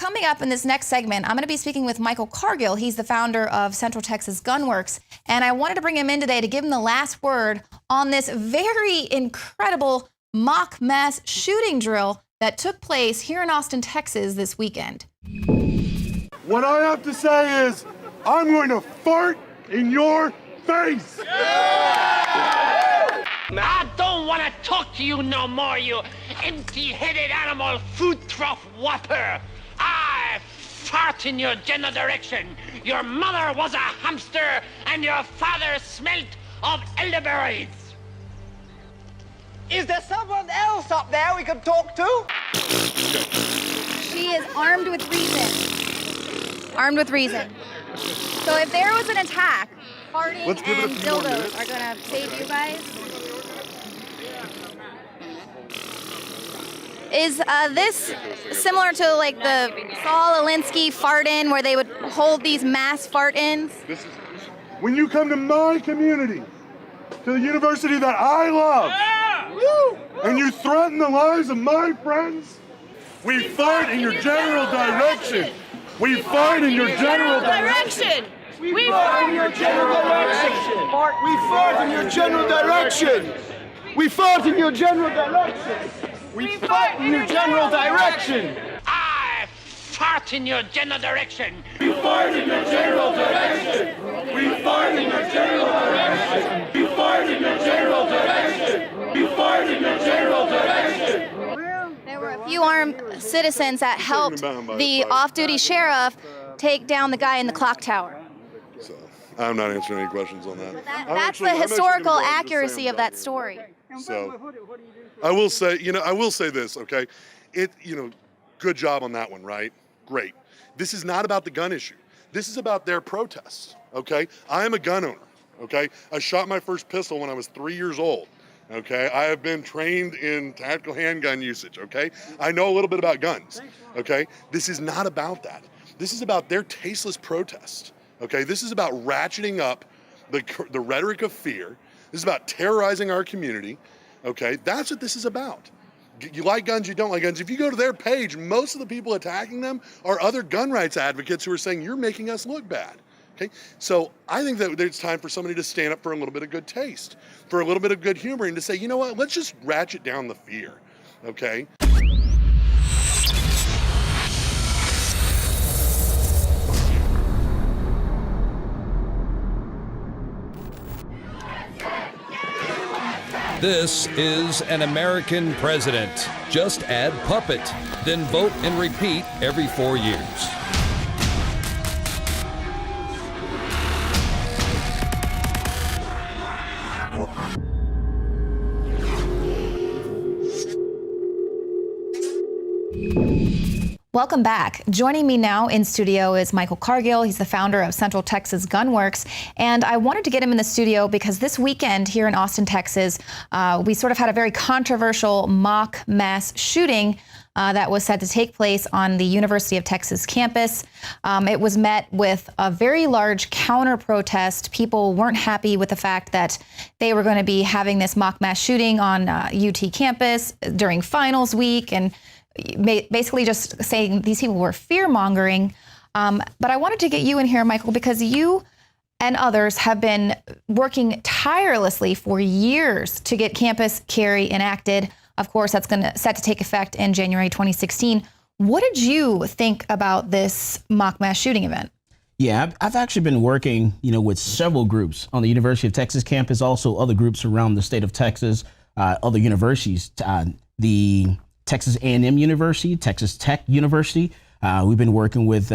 coming up in this next segment, I'm going to be speaking with Michael Cargill. He's the founder of Central Texas Gunworks, and I wanted to bring him in today to give him the last word on this very incredible mock mass shooting drill that took place here in Austin, Texas this weekend. What I have to say is, I'm going to fart in your face! I don't want to talk to you no more, you empty-headed animal food trough whopper. I fart in your general direction. Your mother was a hamster and your father smelt of elderberries. Is there someone else up there we can talk to? She is armed with reason. Armed with reason. So if there was an attack, farting and dildos are going to save you guys. Is this similar to like the Saul Alinsky fart-in where they would hold these mass fart-ins? When you come to my community, to the university that I love, and you threaten the lives of my friends, we fart in your general direction. We fart in your general direction. We fart in your general direction. We fart in your general direction. We fart in your general direction. We fart in your general direction. I fart in your general direction. We fart in your general direction. We fart in your general direction. We fart in your general direction. We fart in your general direction. There were a few armed citizens that helped the off-duty sheriff take down the guy in the clock tower. So, I'm not answering any questions on that. That's the historical accuracy of that story. So, I will say this, okay? Good job on that one, right? Great. This is not about the gun issue. This is about their protests, okay? I am a gun owner, okay? I shot my first pistol when I was 3 years old, okay? I have been trained in tactical handgun usage, okay? I know a little bit about guns, okay? This is not about that. This is about their tasteless protest, okay? This is about ratcheting up the rhetoric of fear. This is about terrorizing our community. Okay, that's what this is about. You like guns, you don't like guns. If you go to their page, most of the people attacking them are other gun rights advocates who are saying, you're making us look bad. Okay, so I think that it's time for somebody to stand up for a little bit of good taste, for a little bit of good humor, and to say, you know what, let's just ratchet down the fear, okay? This is an American president. Just add puppet, then vote and repeat every 4 years. Welcome back. Joining me now in studio is Michael Cargill. He's the founder of Central Texas Gunworks. And I wanted to get him in the studio because this weekend here in Austin, Texas, we sort of had a very controversial mock mass shooting that was set to take place on the University of Texas campus. It was met with a very large counter protest. People weren't happy with the fact that they were going to be having this mock mass shooting on UT campus during finals week, and basically just saying these people were fear-mongering. But I wanted to get you in here, Michael, because you and others have been working tirelessly for years to get campus carry enacted. Of course, that's set to take effect in January 2016. What did you think about this mock mass shooting event? Yeah, I've actually been working, with several groups on the University of Texas campus, also other groups around the state of Texas, other universities, the Texas A&M University, Texas Tech University. We've been working with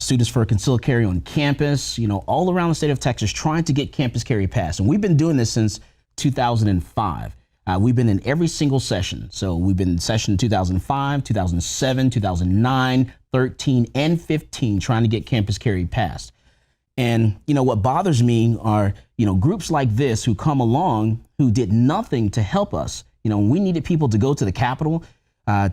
students for concealed carry on campus, all around the state of Texas, trying to get campus carry passed. And we've been doing this since 2005. We've been in every single session. So we've been in session 2005, 2007, 2009, 13, and 15, trying to get campus carry passed. And, what bothers me are, groups like this who come along who did nothing to help us. We needed people to go to the Capitol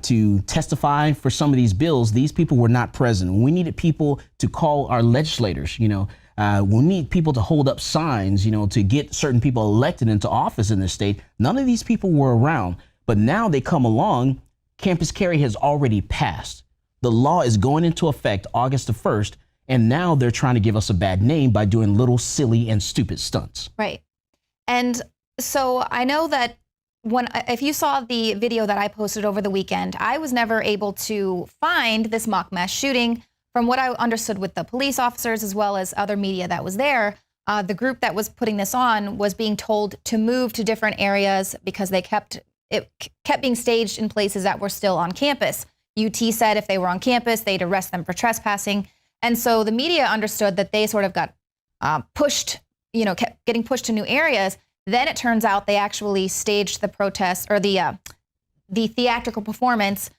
to testify for some of these bills. These people were not present. We needed people to call our legislators, we need people to hold up signs, to get certain people elected into office in this state. None of these people were around, but now they come along. Campus carry has already passed. The law is going into effect August the 1st, and now they're trying to give us a bad name by doing little silly and stupid stunts. Right. And so I know that if you saw the video that I posted over the weekend, I was never able to find this mock mass shooting. From what I understood with the police officers as well as other media that was there, the group that was putting this on was being told to move to different areas because it kept being staged in places that were still on campus. UT said if they were on campus, they'd arrest them for trespassing. And so the media understood that they sort of got pushed, kept getting pushed to new areas. Then it turns out they actually staged the protest or the theatrical performance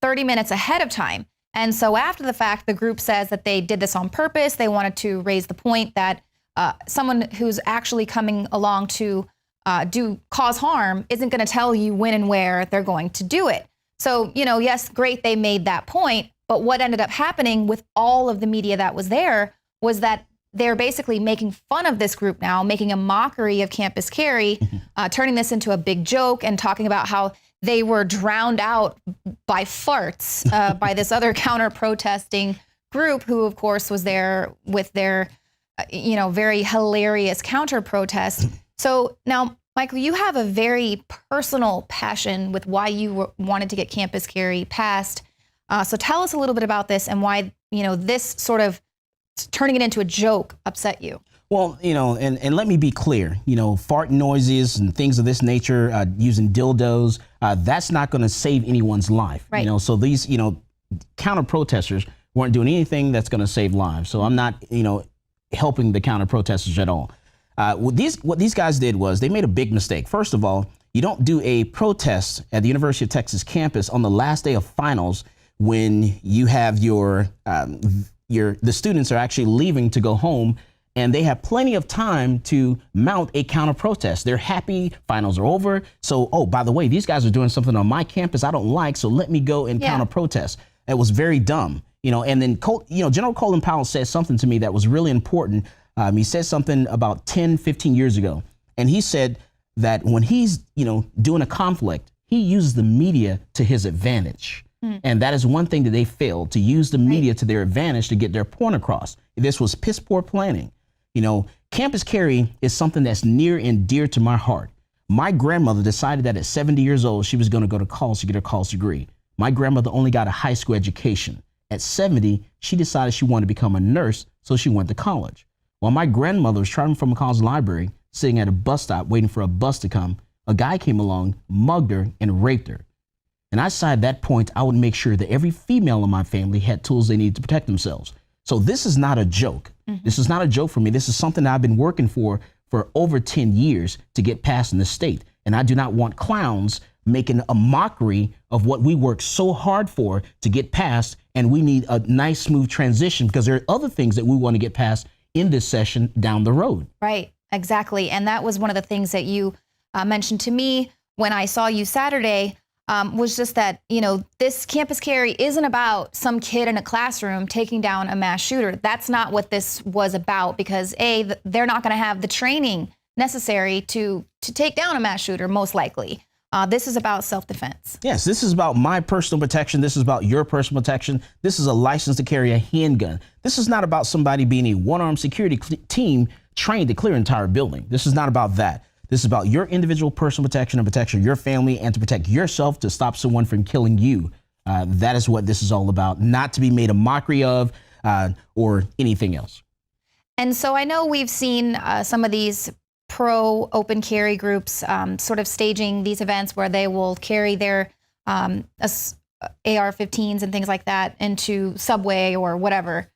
30 minutes ahead of time. And so after the fact, the group says that they did this on purpose. They wanted to raise the point that someone who's actually coming along to cause harm isn't going to tell you when and where they're going to do it. So, yes, great, they made that point. But what ended up happening with all of the media that was there was that they're basically making fun of this group now, making a mockery of Campus Carry, turning this into a big joke and talking about how they were drowned out by farts by this other counter-protesting group who, of course, was there with their, very hilarious counter-protest. So now, Michael, you have a very personal passion with why you wanted to get Campus Carry passed. So tell us a little bit about this and why, this sort of turning it into a joke upset you. Well, and let me be clear, fart noises and things of this nature, using dildos, that's not going to save anyone's life. Right. So these, counter protesters weren't doing anything that's going to save lives. So I'm not, helping the counter protesters at all. What these guys did was they made a big mistake. First of all, you don't do a protest at the University of Texas campus on the last day of finals when you have the students are actually leaving to go home, and they have plenty of time to mount a counter protest. They're happy, finals are over. So, oh, by the way, these guys are doing something on my campus I don't like, so let me go and counter protest. It was very dumb, and then, General Colin Powell said something to me that was really important. He said something about 10, 15 years ago, and he said that when he's, doing a conflict, he uses the media to his advantage. And that is one thing that they failed, to use the media to their advantage to get their point across. This was piss poor planning. Campus Carry is something that's near and dear to my heart. My grandmother decided that at 70 years old, she was going to go to college to get her college degree. My grandmother only got a high school education. At 70, she decided she wanted to become a nurse, so she went to college. While my grandmother was traveling from a college library, sitting at a bus stop waiting for a bus to come, a guy came along, mugged her, and raped her. And I decided at that point, I would make sure that every female in my family had tools they needed to protect themselves. So this is not a joke. This is not a joke for me. This is something that I've been working for over 10 years to get passed in the state. And I do not want clowns making a mockery of what we work so hard for to get passed. And we need a nice, smooth transition because there are other things that we want to get passed in this session down the road. Right, exactly. And that was one of the things that you mentioned to me when I saw you Saturday. Was just that, this Campus Carry isn't about some kid in a classroom taking down a mass shooter. That's not what this was about because, A, they're not going to have the training necessary to take down a mass shooter, most likely. This is about self-defense. Yes, this is about my personal protection. This is about your personal protection. This is a license to carry a handgun. This is not about somebody being a one-armed security team trained to clear an entire building. This is not about that. This is about your individual personal protection and protection of your family and to protect yourself to stop someone from killing you. That is what this is all about, not to be made a mockery of or anything else. And so I know we've seen some of these pro open carry groups sort of staging these events where they will carry their AR-15s and things like that into Subway or whatever.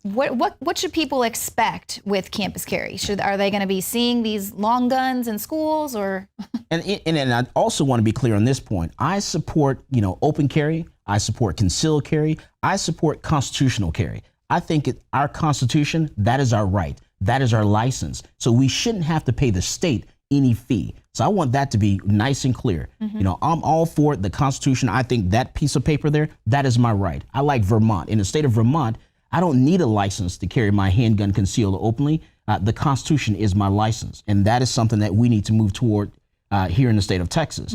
What should people expect with Campus Carry? Are they going to be seeing these long guns in schools or? and I also want to be clear on this point. I support, open carry. I support concealed carry. I support constitutional carry. I think our Constitution, that is our right. That is our license. So we shouldn't have to pay the state any fee. So I want that to be nice and clear. I'm all for the Constitution. I think that piece of paper there, that is my right. I like Vermont. In the state of Vermont, I don't need a license to carry my handgun concealed openly. The Constitution is my license. And that is something that we need to move toward here in the state of Texas.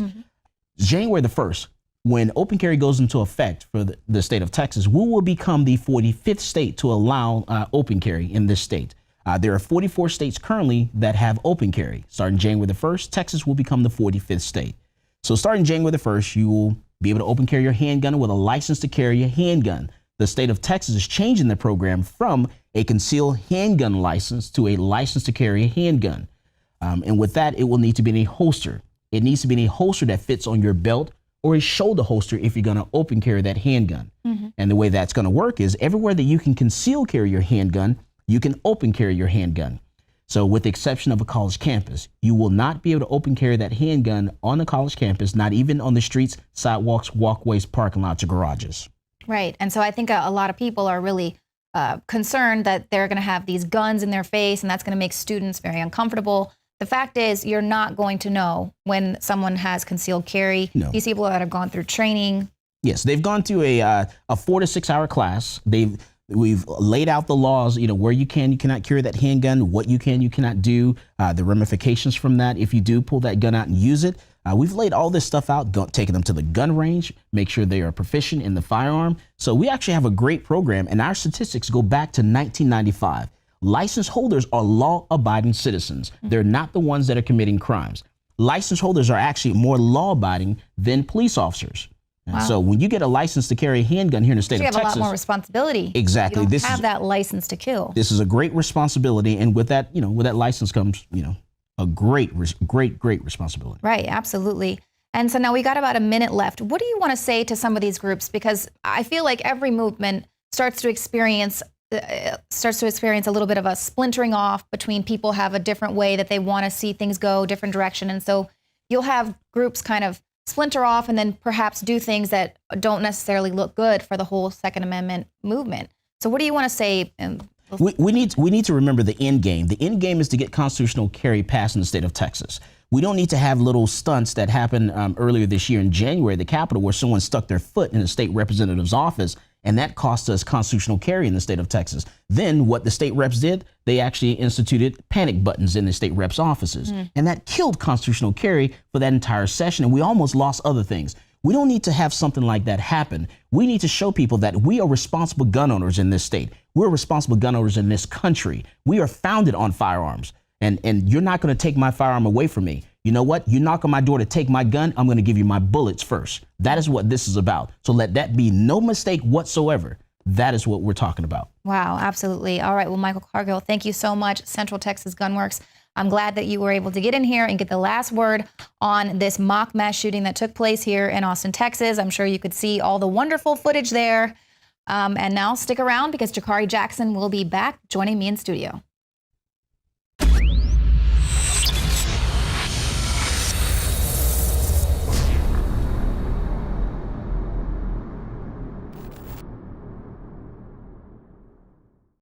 January the 1st, when open carry goes into effect for the state of Texas, we will become the 45th state to allow open carry in this state. There are 44 states currently that have open carry. Starting January the 1st, Texas will become the 45th state. So starting January the 1st, you will be able to open carry your handgun with a license to carry a handgun. The state of Texas is changing the program from a concealed handgun license to a license to carry a handgun. And with that, it will need to be in a holster. It needs to be in a holster that fits on your belt or a shoulder holster if you're going to open carry that handgun. And the way that's going to work is everywhere that you can conceal carry your handgun, you can open carry your handgun. So with the exception of a college campus, you will not be able to open carry that handgun on the college campus, not even on the streets, sidewalks, walkways, parking lots, or garages. Right. And so I think a lot of people are really concerned that they're going to have these guns in their face, and that's going to make students very uncomfortable. The fact is, you're not going to know when someone has concealed carry. No. These people that have gone through training. Yes, they've gone through a 4 to 6 hour class. We've laid out the laws, where you cannot carry that handgun, what you cannot do, the ramifications from that if you do pull that gun out and use it. We've laid all this stuff out, taking them to the gun range, make sure they are proficient in the firearm. So we actually have a great program, and our statistics go back to 1995. License holders are law-abiding citizens. They're not the ones that are committing crimes. License holders are actually more law-abiding than police officers. Wow. So when you get a license to carry a handgun here in the state of Texas, you have a lot more responsibility. Exactly. You don't have that license to kill. This is a great responsibility, and with that, with that license comes, a great responsibility. Right. Absolutely. And so now we got about a minute left. What do you want to say to some of these groups? Because I feel like every movement starts to experience a little bit of a splintering off between people have a different way that they want to see things go, different direction. And so you'll have groups kind of splinter off and then perhaps do things that don't necessarily look good for the whole Second Amendment movement. So what do you want to say? We need to remember the end game. The end game is to get constitutional carry passed in the state of Texas. We don't need to have little stunts that happened earlier this year in January at the Capitol where someone stuck their foot in a state representative's office, and that cost us constitutional carry in the state of Texas. Then what the state reps did, they actually instituted panic buttons in the state reps' offices. And that killed constitutional carry for that entire session, and we almost lost other things. We don't need to have something like that happen. We need to show people that we are responsible gun owners in this state. We're responsible gun owners in this country. We are founded on firearms. And you're not going to take my firearm away from me. You know what? You knock on my door to take my gun, I'm going to give you my bullets first. That is what this is about. So let that be no mistake whatsoever. That is what we're talking about. Wow, absolutely. All right. Well, Michael Cargill, thank you so much. Central Texas Gunworks. I'm glad that you were able to get in here and get the last word on this mock mass shooting that took place here in Austin, Texas. I'm sure you could see all the wonderful footage there. And now stick around because Jakari Jackson will be back joining me in studio.